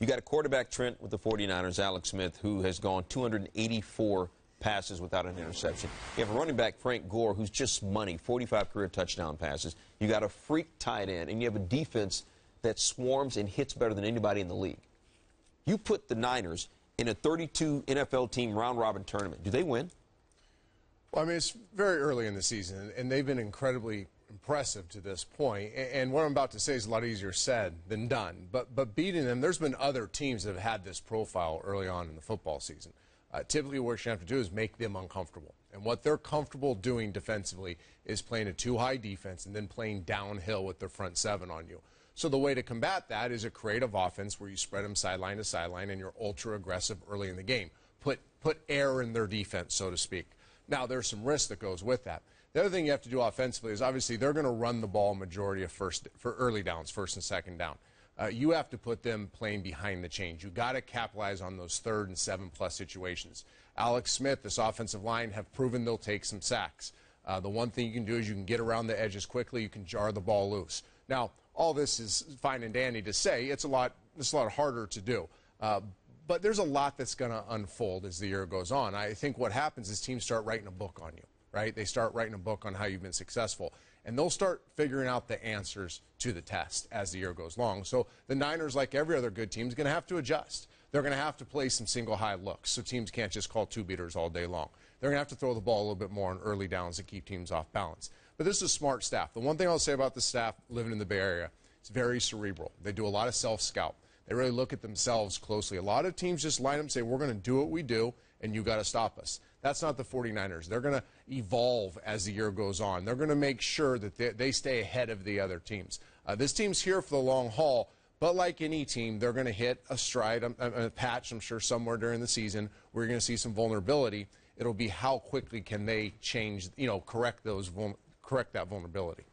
You got a quarterback, Trent, with the 49ers, Alex Smith, who has gone 284 passes without an interception. You have a running back, Frank Gore, who's just money, 45 career touchdown passes. You got a freak tight end, and you have a defense that swarms and hits better than anybody in the league. You put the Niners in a 32 NFL team round-robin tournament. Do they win? Well, I mean, it's very early in the season, and they've been incredibly impressive to this point. And what I'm about to say is a lot easier said than done. But beating them, there's been other teams that have had this profile early on in the football season. Typically, what you have to do is make them uncomfortable. And what they're comfortable doing defensively is playing a too-high defense and then playing downhill with their front seven on you. So the way to combat that is a creative offense where you spread them sideline to sideline and you're ultra-aggressive early in the game. Put air in their defense, so to speak. Now, there's some risk that goes with that. The other thing you have to do offensively is obviously they're going to run the ball majority of for early downs, first and second down. You have to put them playing behind the chains. You got to capitalize on those 3rd and 7+ situations. Alex Smith, this offensive line, have proven they'll take some sacks. The one thing you can do is you can get around the edges quickly. You can jar the ball loose. Now, all this is fine and dandy to say. It's a lot harder to do. But there's a lot that's going to unfold as the year goes on. I think what happens is teams start writing a book on you, right? They start writing a book on how you've been successful. And they'll start figuring out the answers to the test as the year goes along. So the Niners, like every other good team, is going to have to adjust. They're going to have to play some single high looks, so teams can't just call two-beaters all day long. They're going to have to throw the ball a little bit more on early downs to keep teams off balance. But this is a smart staff. The one thing I'll say about the staff living in the Bay Area, it's very cerebral. They do a lot of self-scout. They really look at themselves closely. A lot of teams just line up and say, we're going to do what we do, and you got to stop us. That's not the 49ers. They're going to evolve as the year goes on. They're going to make sure that they stay ahead of the other teams. This team's here for the long haul, but like any team, they're going to hit a stride, a patch, I'm sure, somewhere during the season where you're going to see some vulnerability. It'll be how quickly can they change, correct that vulnerability.